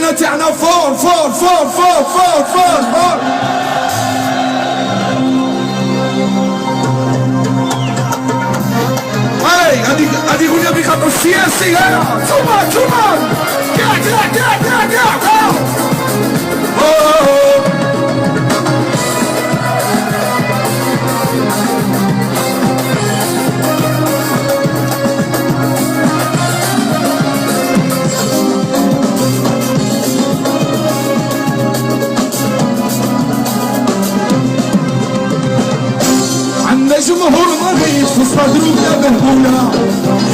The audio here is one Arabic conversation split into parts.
الغنى تاعنا فور فور فور فور فور فور فور. هاي هادي غنية بخاطر السياسي. هنا توما توما كاع كاع كاع كاع كاع. جمهور مريض في صدره بلا بهبولة،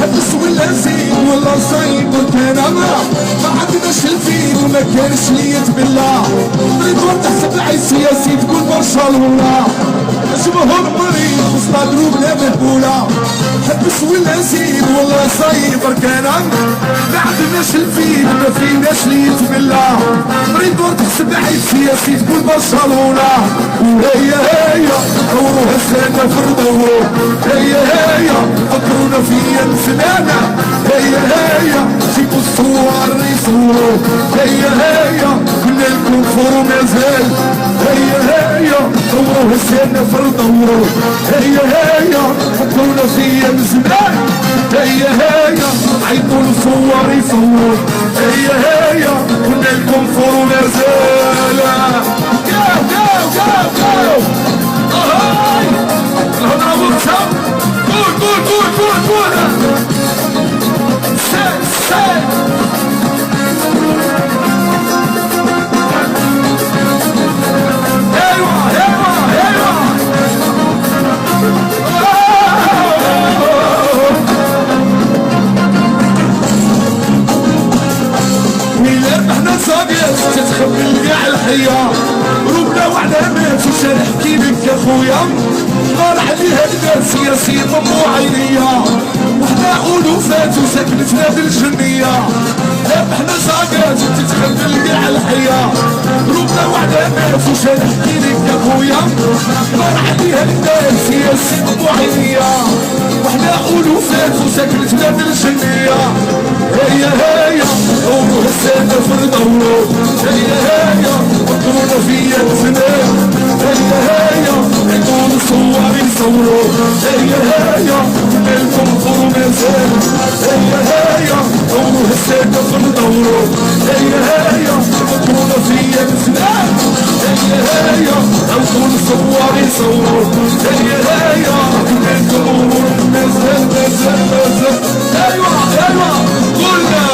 حبس ولا زيد ولا صيد وكان ما عندناش الفيد وما كانش لي يتبلى. ريدوار تحسب العين سياسي تقول برشلونة. جمهور مريض في صدره بلا بهبولة، حبس ولا زيد ولا صيد وكان ما عندناش الفيد وما فيناش لي يتبلى. ريدوار تحسب العين سياسي تقول برشلونة. وهي هي دوروها السنة في الدور. هيا هيا فكرونا فيا نسنانا. هيا هيا جيبوا الصور يصوروا. هيا هيا كنا لكم فور مازال. هيا هيا دوروها السنة في الدور. هيا هيا فكرونا فيا نسنانا. هيا هيا عيطوا الصور يصوروا. هيا هيا كنا لكم فور مازال. جاو جاو جاو جاو. هاي الهضرة والرشا. قول قول قول قول قول. سال سال. ايوا ايوا ايوا. ويلا احنا صابيات تتخبل كاع الحياة. ربنا وعلى مات وشارح كيفك يا خويا. غار عليها الناس سياسي ضمو عينيا. وحنا ألوفات وسكنتنا بالجنية. احنا صاقات وتتخبل كاع الحياة. ربنا وعلى مات وشارح كيفك يا خويا. غار عليها الناس سياسي ضمو عينيا. وحنا ألوفات وسكنتنا بالجنية. هيا هيا دورو هالسنة في الدورو. هيا هيا فكرونا فيا الفنان. هيا هيا عندهم الصور يصوروا. هيا هيا كنا لكم فور مازال. هيا هيا دورو هالسنة في الدورو. هيا هيا فكرونا فيا الفنان. هيا هيا عندهم الصور يصوروا. هيا هيا كنا لكم فور مازال مازال مازال. ايوا ايوا قلنا.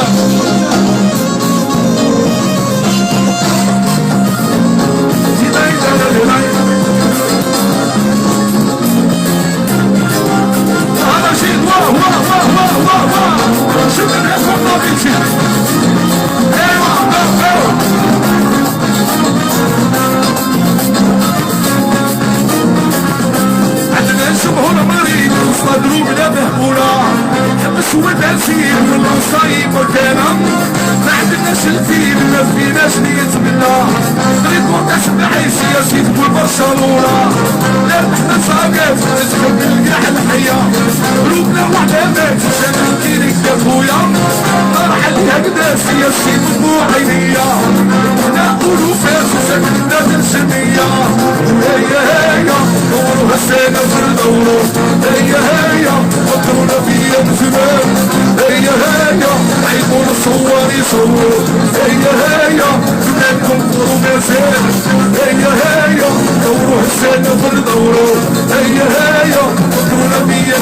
صدروا بلا مهبولة، حبس والنسيم والمصايب والكلام. ما عندناش الفيل ما فيناش نية منا. نريد وقت نعيش سياسي تقول برشلونة. لا احنا صاقات تتخبل كاع الحياة. قلوبنا وعلامات شنحكيلك يا خويا. نار عليها كدا سياسي دموع عينيا. احنا ألوفات وسكننا بالجنية. هيا هيا دوروها السنة في الدورو. هيا هيا فكرونا فيا بزمان. هيا هيا عيطوا الصور يصوروا. هيا هيا كنا لكم فور مازال. هيا هيا دوروها السنة في الدورو. هيا هيا فكرونا فيا